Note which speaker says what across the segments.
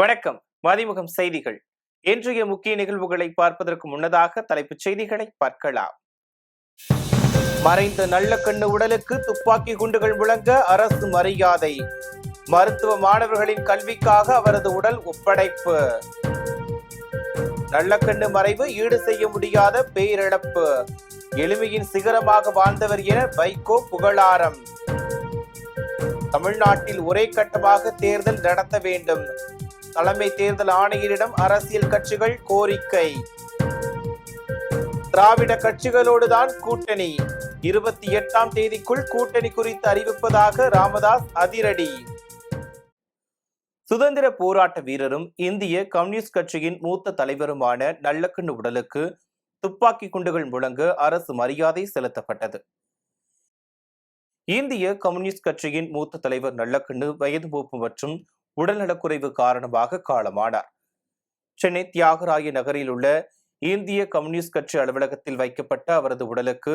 Speaker 1: வணக்கம். மதிமுகம் செய்திகள். இன்றைய முக்கிய நிகழ்வுகளை பார்ப்பதற்கு முன்னதாக தலைப்புச் செய்திகளை பார்க்கலாம். மறைந்த நல்லக்கண்ணு உடலுக்கு துப்பாக்கி குண்டுகள் முழங்க அரசு மரியாதை. மருத்துவ மாணவர்களின் கல்விக்காக அவரது உடல் ஒப்படைப்பு. நல்லக்கண்ணு மறைவு ஈடு செய்ய முடியாத பேரிழப்பு. எளிமையின் சிகரமாக வாழ்ந்தவர் என வைகோ புகழாரம். தமிழ்நாட்டில் ஒரே கட்டமாக தேர்தல் நடத்த வேண்டும். தலைமை தேர்தல் ஆணையரிடம் அரசியல் கட்சிகள் கோரிக்கை. திராவிட கட்சிகளோடுதான் கூட்டணி. 28ஆம் தேதிக்குள் கூட்டணி குறித்து அறிவிப்பதாக ராமதாஸ் அதிரடி. சுதந்திர போராட்ட வீரரும் இந்திய கம்யூனிஸ்ட் கட்சியின் மூத்த தலைவருமான நல்லக்கண்ணு உடலுக்கு துப்பாக்கி குண்டுகள் முழங்க அரசு மரியாதை செலுத்தப்பட்டது. இந்திய கம்யூனிஸ்ட் கட்சியின் மூத்த தலைவர் நல்லக்கண்ணு வயது மூப்பு மற்றும் உடல்நலக்குறைவு காரணமாக காலமானார். சென்னை தியாகராய நகரில் உள்ள இந்திய கம்யூனிஸ்ட் கட்சி அலுவலகத்தில் வைக்கப்பட்ட அவரது உடலுக்கு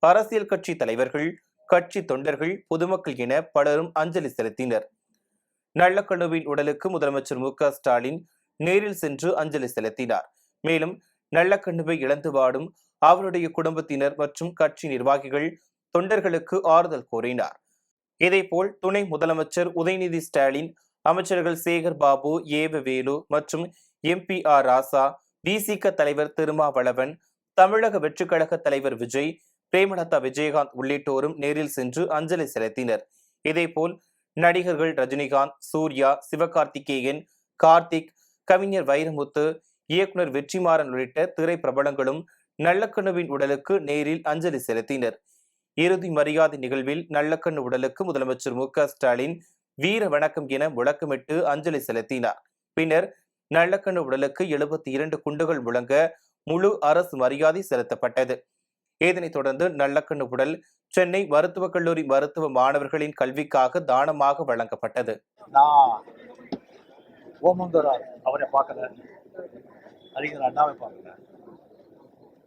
Speaker 1: அரசியல் கட்சி தலைவர்கள், கட்சி தொண்டர்கள், பொதுமக்கள் என பலரும் அஞ்சலி செலுத்தினர். நல்லக்கண்ணுவின் உடலுக்கு முதலமைச்சர் மு.க.ஸ்டாலின் நேரில் சென்று அஞ்சலி செலுத்தினார். மேலும் நல்லக்கண்ணுவை இழந்து வாடும் அவருடைய குடும்பத்தினர் மற்றும் கட்சி நிர்வாகிகள், தொண்டர்களுக்கு ஆறுதல் கூறினார். இதேபோல் துணை முதலமைச்சர் உதயநிதி ஸ்டாலின், அமைச்சர்கள் சேகர் பாபு, ஏவவேலு மற்றும் MP.R. ராசா, விசிக தலைவர் திருமாவளவன், தமிழக வெற்றிக் கழக தலைவர் விஜய், பிரேமலதா விஜயகாந்த் உள்ளிட்டோரும் நேரில் சென்று அஞ்சலி செலுத்தினர். இதேபோல் நடிகர்கள் ரஜினிகாந்த், சூர்யா, சிவகார்த்திகேயன், கார்த்திக், கவிஞர் வைரமுத்து, இயக்குனர் வெற்றிமாறன் உள்ளிட்ட திரை பிரபலங்களும் நல்லக்கண்ணுவின் உடலுக்கு நேரில் அஞ்சலி செலுத்தினர். இறுதி மரியாதை நிகழ்வில் நல்லக்கண்ணு உடலுக்கு முதலமைச்சர் மு.க.ஸ்டாலின் வீர வணக்கம் என முழக்கமிட்டு அஞ்சலி செலுத்தினார். பின்னர் நல்லக்கண்ணு உடலுக்கு 72 குண்டுகள் முழங்க முழு அரசு மரியாதை செலுத்தப்பட்டது. இதனைத் தொடர்ந்து நல்லக்கண்ணு உடல் சென்னை மருத்துவக் கல்லூரி மருத்துவ மாணவர்களின் கல்விக்காக தானமாக வழங்கப்பட்டது.
Speaker 2: அவரை பார்க்கல, அறிஞர் அண்ணாவை பார்க்கல,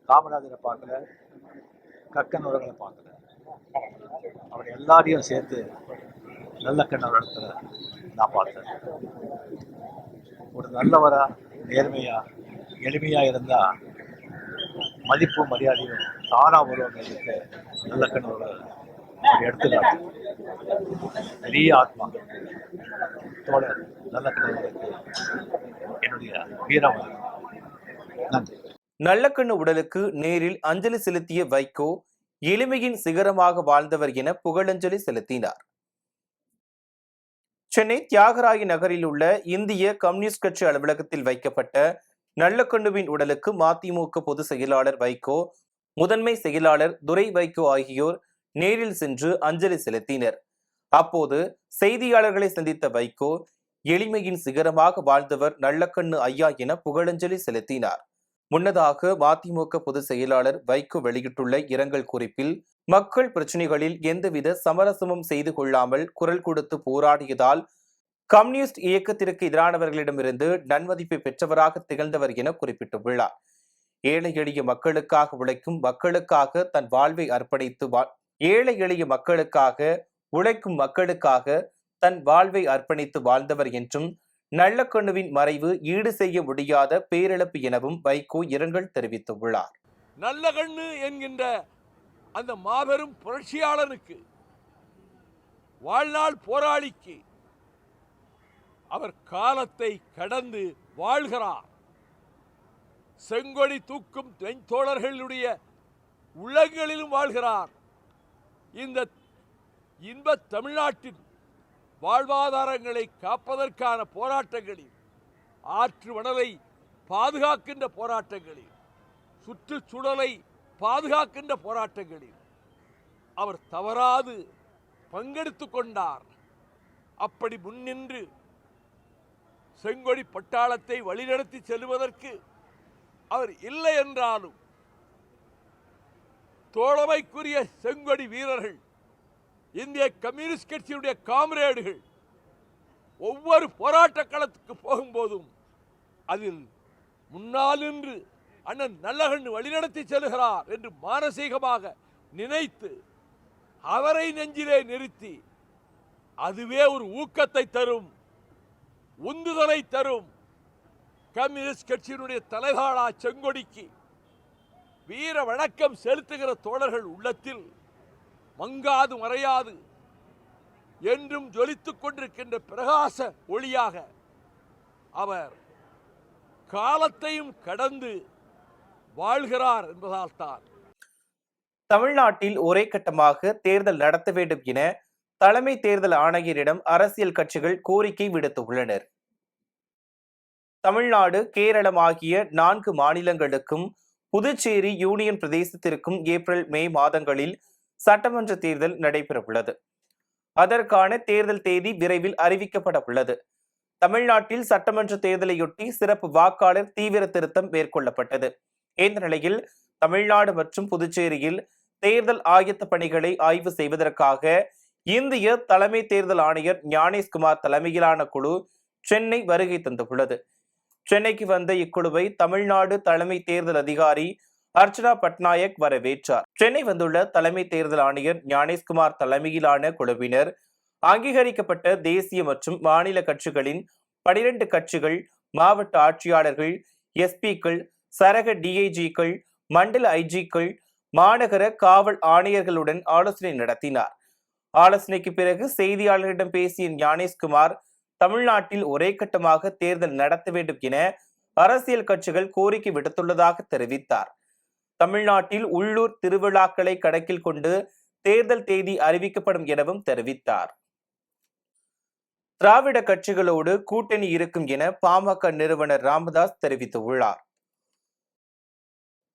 Speaker 2: காமராஜரை பார்க்கல, கக்கன் அவர்களை பார்க்கல, அவர் எல்லாரையும் சேர்த்து நல்லக்கண்ணு இடத்துல நான் பார்த்தேன். ஒரு நல்லவரா, நேர்மையா, எளிமையா இருந்தா மதிப்பு மரியாதையும் தானா வருவங்களுக்கு நல்லக்கண்ணு ஒரு எடுத்துக்காட்டு. பெரிய ஆத்மா தோழர் நல்லக்கண்ணு என்னுடைய வீரம். நன்றி.
Speaker 1: நல்லக்கண்ணு உடலுக்கு நேரில் அஞ்சலி செலுத்திய வைகோ எளிமையின் சிகரமாக வாழ்ந்தவர் என புகழஞ்சலி செலுத்தினார். சென்னை தியாகராய நகரில் உள்ள இந்திய கம்யூனிஸ்ட் கட்சி அலுவலகத்தில் வைக்கப்பட்ட நல்லக்கண்ணுவின் உடலுக்கு மதிமுக பொதுச் செயலாளர் வைகோ, முதன்மை செயலாளர் துரை வைகோ ஆகியோர் நேரில் சென்று அஞ்சலி செலுத்தினர். அப்போது செய்தியாளர்களை சந்தித்த வைகோ, எளிமையின் சிகரமாக வாழ்ந்தவர் நல்லக்கண்ணு ஐயா என புகழஞ்சலி செலுத்தினார். முன்னதாக மதிமுக பொதுச் செயலாளர் வைகோ வெளியிட்டுள்ள இரங்கல் குறிப்பில், மக்கள் பிரச்சனைகளில் எந்தவித சமரசமும் செய்து கொள்ளாமல் குரல் கொடுத்து போராடியதால் கம்யூனிஸ்ட் இயக்கத்திற்கு எதிரானவர்களிடமிருந்து நன்மதிப்பை பெற்றவராக திகழ்ந்தவர் என குறிப்பிட்டுள்ளார். ஏழை எளிய மக்களுக்காக உழைக்கும் மக்களுக்காக தன் வாழ்வை அர்ப்பணித்து ஏழை எளிய மக்களுக்காக உழைக்கும் மக்களுக்காக தன் வாழ்வை அர்ப்பணித்து வாழ்ந்தவர் என்றும், நல்லக்கண்ணுவின் மறைவு ஈடு செய்ய முடியாத பேரிழப்பு எனவும் வைகோ இரங்கல் தெரிவித்துள்ளார்.
Speaker 3: நல்லக்கண்ணு என்கின்ற அந்த மாபெரும் புரட்சியாளனுக்கு, வாழ்நாள் போராளிக்கு அவர் காலத்தை கடந்து வாழ்கிறார். செங்கொடி தூக்கும் தோழர்களுடைய உள்ளங்களிலும் வாழ்கிறார். இந்த இன்ப தமிழ்நாட்டின் வாழ்வாதாரங்களை காப்பதற்கான போராட்டங்களில், ஆற்று மணலை பாதுகாக்கின்ற போராட்டங்களில், சுற்றுச்சூழலை பாதுகாக்கின்ற போராட்டங்களில் அவர் தவறாது பங்கெடுத்துக் கொண்டார். அப்படி முன்னின்று செங்கொடி பட்டாளத்தை வழிநடத்தி செல்வதற்கு அவர் இல்லை என்றாலும், தோழமைக்குரிய செங்கொடி வீரர்கள், இந்திய கம்யூனிஸ்ட் கட்சியுடைய காம்ரேடுகள் ஒவ்வொரு போராட்ட களத்துக்கு போகும்போதும் அதில் முன்னால் நின்று அண்ணன் நல்லக்கண்ணு வழிநடத்தி செல்கிறார் என்று மானசீகமாக நினைத்து அவரை நெஞ்சிலே நிறுத்தி, அதுவே ஒரு ஊக்கத்தை தரும், உந்துதலை தரும் கம்யூனிஸ்ட் கட்சியினுடைய தலைகாலா செங்கொடிக்கு வீர வணக்கம் செலுத்துகிற தோழர்கள் உள்ளத்தில் மங்காது மறையாது என்றும் ஜொலித்துக் கொண்டிருக்கின்ற பிரகாச ஒளியாக அவர் காலத்தையும் கடந்து வாழ்கிறார் என்பதால் தான்
Speaker 1: தமிழ்நாட்டில் ஒரே கட்டமாக தேர்தல் நடத்த வேண்டும் என தலைமை தேர்தல் ஆணையரிடம் அரசியல் கட்சிகள் கோரிக்கை விடுத்துள்ளனர். தமிழ்நாடு, கேரளம் ஆகிய 4 மாநிலங்களுக்கும் புதுச்சேரி யூனியன் பிரதேசத்திற்கும் ஏப்ரல், மே மாதங்களில் சட்டமன்ற தேர்தல் நடைபெறவுள்ளது. அதற்கான தேர்தல் தேதி விரைவில் அறிவிக்கப்பட உள்ளது. தமிழ்நாட்டில் சட்டமன்ற தேர்தலையொட்டி சிறப்பு வாக்காளர் தீவிர திருத்தம் மேற்கொள்ளப்பட்டது. இந்த நிலையில் தமிழ்நாடு மற்றும் புதுச்சேரியில் தேர்தல் ஆயத்த பணிகளை ஆய்வு செய்வதற்காக இந்திய தலைமை தேர்தல் ஆணையர் ஞானேஷ்குமார் தலைமையிலான குழு சென்னை வருகை தந்துள்ளது. சென்னைக்கு வந்த இக்குழுவை தமிழ்நாடு தலைமை தேர்தல் அதிகாரி அர்ச்சனா பட்நாயக் வரவேற்றார். சென்னை வந்துள்ள தலைமை தேர்தல் ஆணையர் ஞானேஷ்குமார் தலைமையிலான குழுவினர் அங்கீகரிக்கப்பட்ட தேசிய மற்றும் மாநில கட்சிகளின் 12 கட்சிகள், மாவட்ட ஆட்சியாளர்கள், எஸ்பிக்கள், சரக டிஐஜிக்கள், மண்டல ஐஜிக்கள், மாநகர காவல் ஆணையர்களுடன் ஆலோசனை நடத்தினார். ஆலோசனைக்கு பிறகு செய்தியாளர்களிடம் பேசிய ஞானேஷ்குமார், தமிழ்நாட்டில் ஒரே கட்டமாக தேர்தல் நடத்த வேண்டும் என அரசியல் கட்சிகள் கோரிக்கை விடுத்துள்ளதாக தெரிவித்தார். தமிழ்நாட்டில் உள்ளூர் திருவிழாக்களை கணக்கில் கொண்டு தேர்தல் தேதி அறிவிக்கப்படும் எனவும் தெரிவித்தார். திராவிட கட்சிகளோடு கூட்டணி இருக்கும் என பாமக நிறுவனர் ராமதாஸ் தெரிவித்துள்ளார்.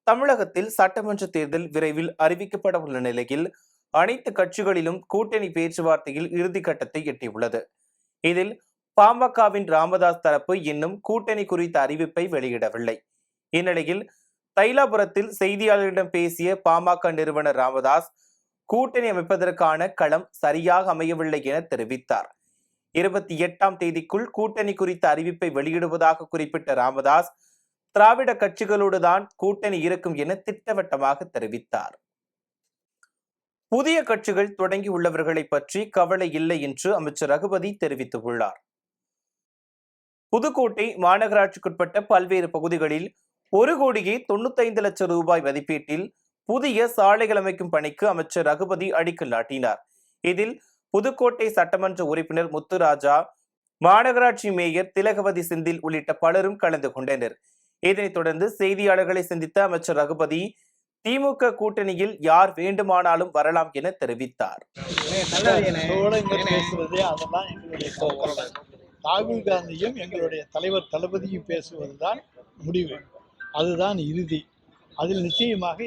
Speaker 1: தமிழகத்தில் சட்டமன்ற தேர்தல் விரைவில் அறிவிக்கப்பட உள்ள நிலையில் அனைத்து கட்சிகளிலும் கூட்டணி பேச்சுவார்த்தையில் இறுதிக்கட்டத்தை எட்டியுள்ளது. இதில் பாமகவின் ராமதாஸ் தரப்பு இன்னும் கூட்டணி குறித்த அறிவிப்பை வெளியிடவில்லை. இந்நிலையில் தைலாபுரத்தில் செய்தியாளர்களிடம் பேசிய பாமக நிறுவனர் ராமதாஸ், கூட்டணி அமைப்பதற்கான களம் சரியாக அமையவில்லை என தெரிவித்தார். 28ஆம் தேதிக்குள் கூட்டணி குறித்த அறிவிப்பை வெளியிடுவதாக குறிப்பிட்ட ராமதாஸ், திராவிட கட்சிகளோடுதான் கூட்டணி இருக்கும் என திட்டவட்டமாக தெரிவித்தார். புதிய கட்சிகள் தொடங்கியுள்ளவர்களை பற்றி கவலை இல்லை என்று அமைச்சர் ரகுபதி தெரிவித்துள்ளார். புதுக்கோட்டை மாநகராட்சிக்குட்பட்ட பல்வேறு பகுதிகளில் 1,95 லட்சம் ரூபாய் மதிப்பீட்டில் புதிய சாலைகள் அமைக்கும் பணிக்கு அமைச்சர் ரகுபதி அடிக்கல் நாட்டினார். இதில் புதுக்கோட்டை சட்டமன்ற உறுப்பினர் முத்துராஜா, மாநகராட்சி மேயர் திலகவதி செந்தில் உள்ளிட்ட பலரும் கலந்து கொண்டனர். இதனைத் தொடர்ந்து செய்தியாளர்களை சந்தித்த அமைச்சர் ரகுபதி, திமுக கூட்டணியில் யார் வேண்டுமானாலும் வரலாம் என தெரிவித்தார்.
Speaker 4: ராகுல் காந்தியும் எங்களுடைய தலைவர் தளபதியும் பேசுவதுதான் முடிவு, அதுதான் இறுதி. அதில் நிச்சயமாக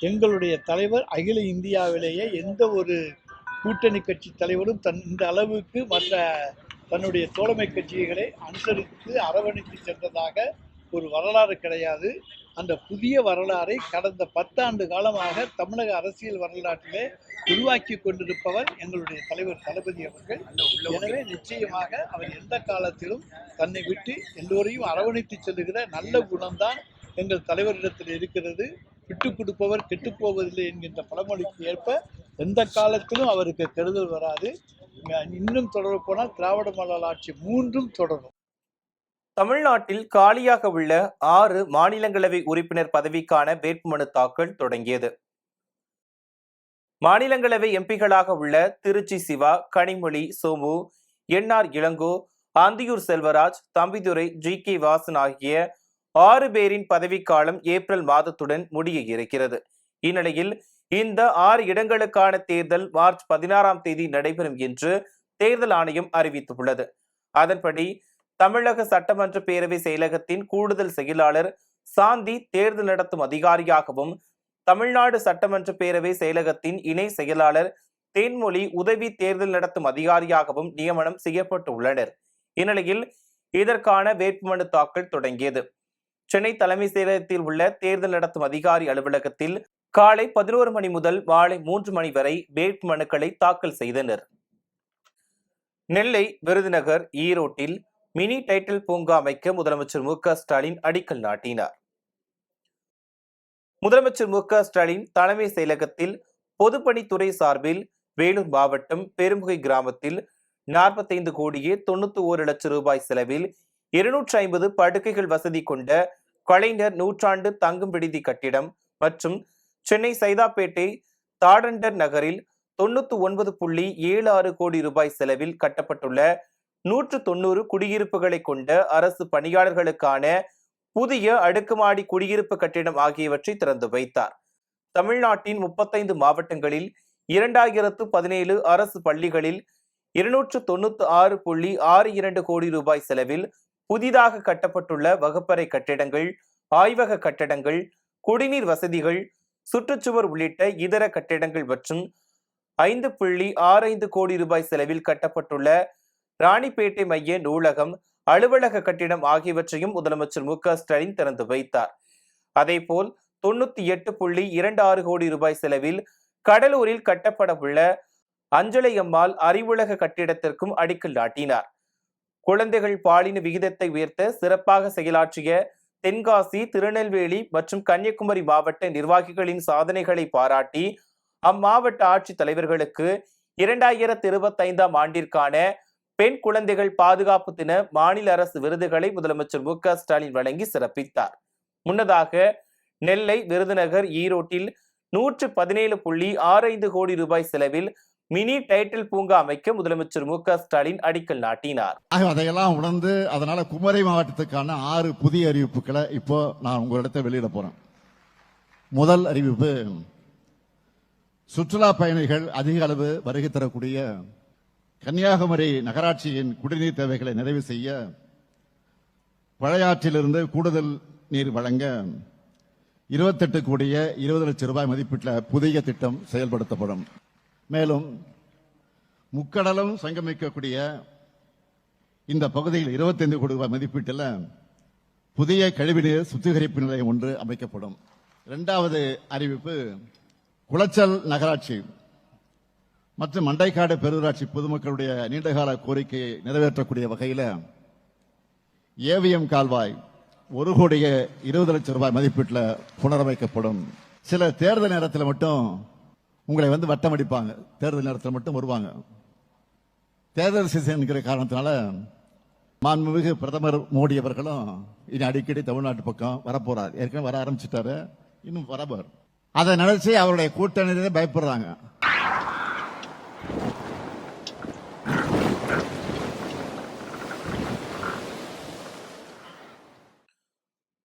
Speaker 4: எங்களுடைய தலைவர் அகில இந்தியாவிலேயே எந்த ஒரு கூட்டணி கட்சி தலைவரும் இந்த அளவுக்கு மற்ற தன்னுடைய தோழமை கட்சிகளை அனுசரித்து அரவணைத்து சென்றதாக ஒரு வரலாறு கிடையாது. அந்த புதிய வரலாறை கடந்த 10 ஆண்டு காலமாக தமிழக அரசியல் வரலாற்றிலே உருவாக்கி கொண்டிருப்பவர் எங்களுடைய தலைவர் தளபதி அவர்கள். எனவே நிச்சயமாக அவர் எந்த காலத்திலும் தன்னை விட்டு எல்லோரையும் அரவணைத்து செல்லுகிற நல்ல குணம்தான் எங்கள் தலைவரிடத்தில் இருக்கிறது. விட்டுக் கொடுப்பவர் கெட்டுப்போவதில்லை என்கின்ற பழமொழிக்கு ஏற்ப எந்த காலத்திலும் அவருக்கு கெடுதல் வராது. இன்னும் தொடரப்போனால் திராவிட மாடல் ஆட்சி 3ம் தொடரும்.
Speaker 1: தமிழ்நாட்டில் காலியாக உள்ள 6 மாநிலங்களவை உறுப்பினர் பதவிக்கான வேட்புமனு தாக்கல் தொடங்கியது. மாநிலங்களவை எம்பிக்களாக உள்ள திருச்சி சிவா, கனிமொழி, சோமு, என்ஆர் இளங்கோ, அந்தியூர் செல்வராஜ், தம்பிதுரை, ஜி.கே. வாசன் ஆகிய 6 பேரின் பதவிக்காலம் ஏப்ரல் மாதத்துடன் முடிய இருக்கிறது. இந்நிலையில் இந்த 6 இடங்களுக்கான தேர்தல் மார்ச் 16ஆம் தேதி நடைபெறும் என்று தேர்தல் ஆணையம் அறிவித்துள்ளது. அதன்படி தமிழக சட்டமன்ற பேரவை செயலகத்தின் கூடுதல் செயலாளர் சாந்தி தேர்தல் நடத்தும் அதிகாரியாகவும், தமிழ்நாடு சட்டமன்ற பேரவை செயலகத்தின் இணை செயலாளர் தேன்மொழி உதவி தேர்தல் நடத்தும் அதிகாரியாகவும் நியமனம் செய்யப்பட்டுள்ளனர். இந்நிலையில் இதற்கான வேட்புமனு தாக்கல் தொடங்கியது. சென்னை தலைமை செயலகத்தில் உள்ள தேர்தல் நடத்தும் அதிகாரி அலுவலகத்தில் காலை 11 மணி முதல் மாலை 3 மணி வரை வேட்புமனுக்களை தாக்கல் செய்தனர். நெல்லை, விருதுநகர், ஈரோட்டில் மினி டைட்டில் பூங்கா அமைக்க முதலமைச்சர் மு.க. ஸ்டாலின் அடிக்கல் நாட்டினார். முதலமைச்சர் மு.க. ஸ்டாலின் தலைமை செயலகத்தில் பொதுப்பணித்துறை சார்பில் வேலூர் மாவட்டம் பெருமுகை கிராமத்தில் 45 கோடியே 91 லட்சம் ரூபாய் செலவில் 250 படுக்கைகள் வசதி கொண்ட கலைஞர் நூற்றாண்டு தங்கும் விடுதி கட்டிடம் மற்றும் சென்னை சைதாப்பேட்டை தாடண்டர் நகரில் 99.76 கோடி ரூபாய் செலவில் கட்டப்பட்டுள்ள 190 குடியிருப்புகளை கொண்ட அரசு பணியாளர்களுக்கான புதிய அடுக்குமாடி குடியிருப்பு கட்டிடம் ஆகியவற்றை திறந்து வைத்தார். தமிழ்நாட்டின் 35 மாவட்டங்களில் 2017 அரசு பள்ளிகளில் 296.62 கோடி ரூபாய் செலவில் புதிதாக கட்டப்பட்டுள்ள வகுப்பறை கட்டிடங்கள், ஆய்வக கட்டடங்கள், குடிநீர் வசதிகள், சுற்றுச்சுவர் உள்ளிட்ட இதர கட்டிடங்கள் மற்றும் 5.65 கோடி ரூபாய் செலவில் கட்டப்பட்டுள்ள ராணிப்பேட்டை மைய நூலகம், அலுவலக கட்டிடம் ஆகியவற்றையும் முதலமைச்சர் மு.க.ஸ்டாலின் திறந்து வைத்தார். அதேபோல் 98.26 கோடி ரூபாய் செலவில் கடலூரில் கட்டப்பட உள்ள அஞ்சலையம்மாள் அறிவுலக கட்டிடத்திற்கும் அடிக்கல் நாட்டினார். குழந்தைகள் பாலின விகிதத்தை உயர்த்த சிறப்பாக செயலாற்றிய தென்காசி, திருநெல்வேலி மற்றும் கன்னியாகுமரி மாவட்ட நிர்வாகிகளின் சாதனைகளை பாராட்டி அம்மாவட்ட ஆட்சித் தலைவர்களுக்கு 2025ஆம் ஆண்டிற்கான பெண் குழந்தைகள் பாதுகாப்பு தின மாநில அரசு விருதுகளை முதலமைச்சர் மு.க.ஸ்டாலின் வழங்கி சிறப்பித்தார். முன்னதாக நெல்லை, விருதுநகர், ஈரோட்டில் 117.65 கோடி ரூபாய் செலவில் மினி டைட்டில் பூங்கா அமைக்க முதலமைச்சர் மு.க.ஸ்டாலின் அடிக்கல் நாட்டினார்.
Speaker 5: அதையெல்லாம் உணர்ந்து அதனால குமரி மாவட்டத்துக்கான 6 புதிய அறிவிப்புகளை இப்போ நான் உங்களிடத்தை வெளியிட போறேன். முதல் அறிவிப்பு, சுற்றுலா பயணிகள் அதிக அளவு வருகை தரக்கூடிய கன்னியாகுமரி நகராட்சியின் குடிநீர் தேவைகளை நிறைவு செய்ய பழையாற்றிலிருந்து கூடுதல் நீர் வழங்க 28 கோடியே 20 லட்சம் ரூபாய் மதிப்பீட்டில் புதிய திட்டம் செயல்படுத்தப்படும். மேலும் முக்கடலும் சங்கமிக்கக்கூடிய இந்த பகுதியில் 25 கோடி ரூபாய் மதிப்பீட்டில் புதிய கழிவுநீர் சுத்திகரிப்பு நிலையம் ஒன்று அமைக்கப்படும். இரண்டாவது அறிவிப்பு, குளச்சல் நகராட்சி மற்றும் மண்டைக்காடு பேரூராட்சி பொதுமக்களுடைய நீண்டகால கோரிக்கையை நிறைவேற்றக்கூடிய வகையில் ஏவிஎம் கால்வாய் 1 கோடியே 20 லட்சம் ரூபாய் மதிப்பீட்டில் புனரமைக்கப்படும். சில தேர்தல் நேரத்தில் மட்டும் உங்களை வட்டம் அடிப்பாங்க, தேர்தல் நேரத்தில் மட்டும் வருவாங்க. தேர்தல் சீசன் காரணத்தினால மாண்புமிகு பிரதமர் மோடி அவர்களும் இனி அடிக்கடி தமிழ்நாட்டு பக்கம் வரப்போறார். ஏற்கனவே வர ஆரம்பிச்சுட்டாரு, இன்னும் வரப்போறார். அதை நினைச்சு அவருடைய கூட்டணியிலே பயப்படுறாங்க.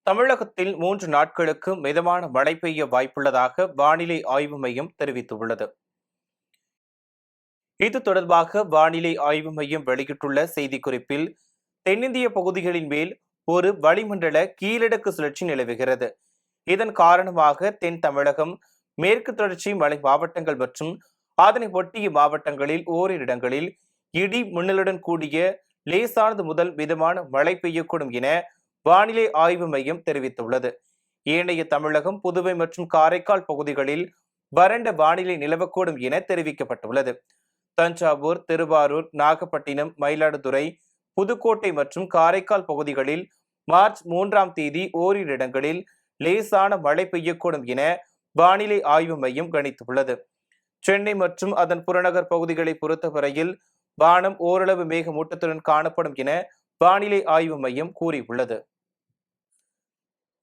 Speaker 1: தமிழகத்தில் 3 நாட்களுக்கு மிதமான மழை பெய்ய வாய்ப்புள்ளதாக வானிலை ஆய்வு மையம் தெரிவித்துள்ளது. இது தொடர்பாக வானிலை ஆய்வு மையம் வெளியிட்டுள்ள செய்திக்குறிப்பில், தென்னிந்திய பகுதிகளின் மேல் ஒரு வளிமண்டல கீழடுக்கு சுழற்சி நிலவுகிறது. இதன் காரணமாக தென் தமிழகம், மேற்கு தொடர்ச்சி மலை மாவட்டங்கள் மற்றும் அதனை ஒட்டிய மாவட்டங்களில் ஓரிரு இடங்களில் இடி மின்னலுடன் கூடிய லேசானது முதல் மிதமான மழை பெய்யக்கூடும் என வானிலை ஆய்வு மையம் தெரிவித்துள்ளது. ஏனைய தமிழகம், புதுவை மற்றும் காரைக்கால் பகுதிகளில் வறண்ட வானிலை நிலவக்கூடும் என தெரிவிக்கப்பட்டுள்ளது. தஞ்சாவூர், திருவாரூர், நாகப்பட்டினம், மயிலாடுதுறை, புதுக்கோட்டை மற்றும் காரைக்கால் பகுதிகளில் மார்ச் 3ஆம் தேதி ஓரிரு இடங்களில் லேசான மழை பெய்யக்கூடும் என வானிலை ஆய்வு மையம் கணித்துள்ளது. சென்னை மற்றும் அதன் புறநகர் பகுதிகளை பொறுத்தவரையில் வானம் ஓரளவு மேகமூட்டத்துடன் காணப்படும் என வானிலை ஆய்வு மையம் கூறியுள்ளது.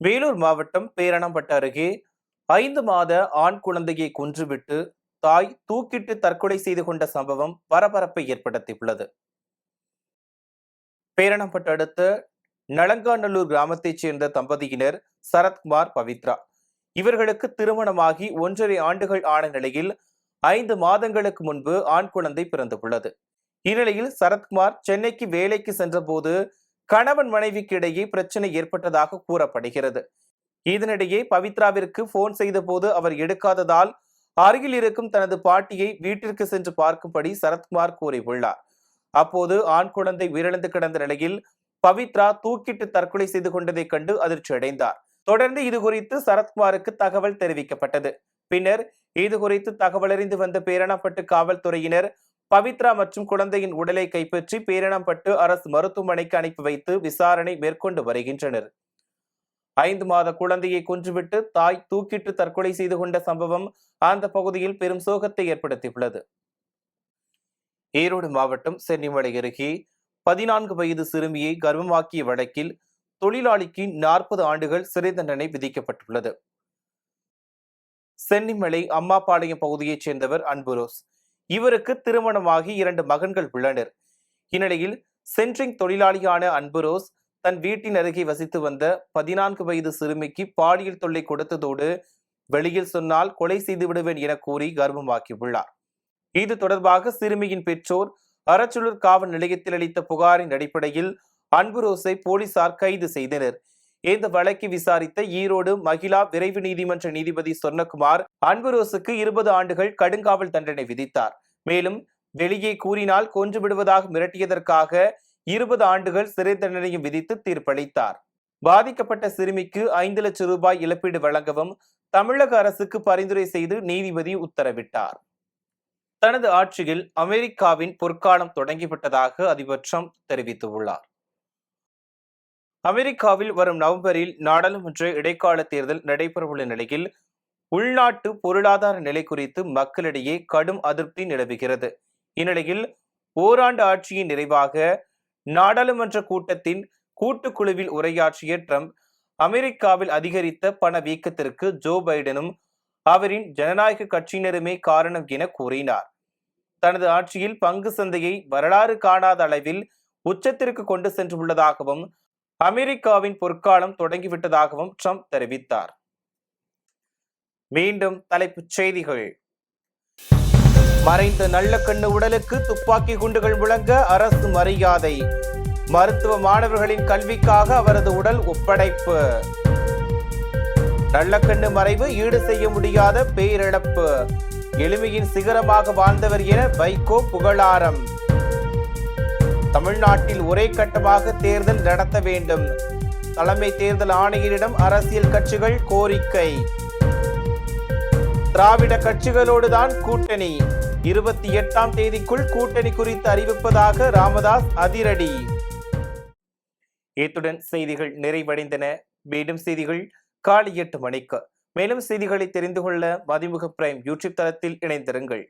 Speaker 1: வேலூர் மாவட்டம் பேரணம்பட்டு அருகே 5 மாத ஆண் குழந்தையை கொன்றுவிட்டு தாய் தூக்கிட்டு தற்கொலை செய்து கொண்ட சம்பவம் பரபரப்பை ஏற்படுத்தியுள்ளது. பேரணம்பட்டு அடுத்த நலங்காநல்லூர் கிராமத்தைச் சேர்ந்த தம்பதியினர் சரத்குமார், பவித்ரா. இவர்களுக்கு திருமணமாகி 1.5 ஆண்டுகள் ஆன நிலையில் 5 மாதங்களுக்கு முன்பு ஆண் குழந்தை பிறந்துள்ளது. இந்நிலையில் சரத்குமார் சென்னைக்கு வேலைக்கு சென்றபோது கணவன் மனைவிக்கு இடையே பிரச்சனை ஏற்பட்டதாக கூறப்படுகிறது. இதனிடையே பவித்ராவிற்கு போன் செய்த போது அவர் எடுக்காததால் அருகில் இருக்கும் தனது பாட்டியை வீட்டிற்கு சென்று பார்க்கும்படி சரத்குமார் கூறியுள்ளார். அப்போது ஆண் குழந்தை உயிரிழந்து கிடந்த நிலையில் பவித்ரா தூக்கிட்டு தற்கொலை செய்து கொண்டதை கண்டு அதிர்ச்சி அடைந்தார். தொடர்ந்து இது குறித்து சரத்குமாருக்கு தகவல் தெரிவிக்கப்பட்டது. பின்னர் இது குறித்து தகவல் அறிந்து வந்த பேரணம்பட்டு காவல்துறையினர் பவித்ரா மற்றும் குழந்தையின் உடலை கைப்பற்றி பேரணம்பட்டு அரசு மருத்துவமனைக்கு அனுப்பி வைத்து விசாரணை மேற்கொண்டு வருகின்றனர். 5 மாத குழந்தையை கொன்றுவிட்டு தாய் தூக்கிட்டு தற்கொலை செய்து கொண்ட சம்பவம் அந்த பகுதியில் பெரும் சோகத்தை ஏற்படுத்தியுள்ளது. ஈரோடு மாவட்டம் சென்னிமலை அருகே 14 வயது சிறுமியை கர்ப்பமாக்கிய வழக்கில் தொழிலாளிக்கு 40 ஆண்டுகள் சிறை தண்டனை விதிக்கப்பட்டுள்ளது. சென்னிமலை அம்மாபாளையம் பகுதியைச் சேர்ந்தவர் அன்புரோஸ். இவருக்கு திருமணமாகி 2 மகன்கள் உள்ளனர். இந்நிலையில் சென்ட்ரிங் தொழிலாளியான அன்புரோஸ் தன் வீட்டின் அருகே வசித்து வந்த 14 வயது சிறுமிக்கு பாலியல் தொல்லை கொடுத்ததோடு வெளியில் சொன்னால் கொலை செய்து விடுவேன் என கூறி கர்ப்பமாக்கியுள்ளார். இது தொடர்பாக சிறுமியின் பெற்றோர் அரச்சலூர் காவல் நிலையத்தில் அளித்த புகாரின் அடிப்படையில் அன்புரோஸை போலீசார் கைது செய்தனர். இந்த வழக்கை விசாரித்த ஈரோடு மகிழா விரைவு நீதிமன்ற நீதிபதி சொர்ணகுமார் அன்புரோஸுக்கு 20 ஆண்டுகள் கடுங்காவல் தண்டனை விதித்தார். மேலும் வெளியே கூறினால் கொன்று விடுவதாக மிரட்டியதற்காக 20 ஆண்டுகள் சிறை தண்டனையும் விதித்து தீர்ப்பளித்தார். பாதிக்கப்பட்ட சிறுமிக்கு 5 லட்சம் ரூபாய் இழப்பீடு வழங்கவும் தமிழக அரசுக்கு பரிந்துரை செய்து நீதிபதி உத்தரவிட்டார். தனது ஆட்சியில் அமெரிக்காவின் பொற்காலம் தொடங்கிவிட்டதாக அதிபர் ட்ரம்ப் தெரிவித்துள்ளார். அமெரிக்காவில் வரும் நவம்பரில் நாடாளுமன்ற இடைக்கால தேர்தல் நடைபெறவுள்ள நிலையில் உள்நாட்டு பொருளாதார நிலை குறித்து மக்களிடையே கடும் அதிருப்தி நிலவுகிறது. இந்நிலையில் ஓராண்டு ஆட்சியின் நிறைவாக நாடாளுமன்ற கூட்டத்தின் கூட்டுக்குழுவில் உரையாற்றிய ட்ரம்ப் அமெரிக்காவில் அதிகரித்த பணவீக்கத்திற்கு ஜோ பைடனும் அவரின் ஜனநாயக கட்சியினருமே காரணம் என கூறினார். தனது ஆட்சியில் பங்கு சந்தையை வரலாறு காணாத அளவில் உச்சத்திற்கு கொண்டு சென்றுள்ளதாகவும் அமெரிக்காவின் பொற்காலம் தொடங்கிவிட்டதாகவும் ட்ரம்ப் தெரிவித்தார். மீண்டும் தலைப்புச் செய்திகள். மறைந்த நல்லக்கண்ணு உடலுக்கு துப்பாக்கி குண்டுகள் முழங்க அரசு மரியாதை. மருத்துவ மாணவர்களின் கல்விக்காக அவரது உடல் ஒப்படைப்பு. நல்லக்கண்ணு மறைவு ஈடு செய்ய முடியாத பேரிழப்பு. எளிமையின் சிகரமாக வாழ்ந்தவர் என வைகோ புகழாரம். தமிழ்நாட்டில் ஒரே கட்டமாக தேர்தல் நடத்த வேண்டும். தலைமை தேர்தல் ஆணையரிடம் அரசியல் கட்சிகள் கோரிக்கை. திராவிட கட்சிகளோடுதான் கூட்டணி. 28ஆம் தேதிக்குள் கூட்டணி குறித்து அறிவிப்பதாக ராமதாஸ் அதிரடி. இத்துடன் செய்திகள் நிறைவடைந்தன. மீண்டும் செய்திகள் காலை 8 மணிக்கு. மேலும் செய்திகளை தெரிந்து கொள்ள மதிமுக பிரைம் யூடியூப் தளத்தில் இணைந்திருங்கள்.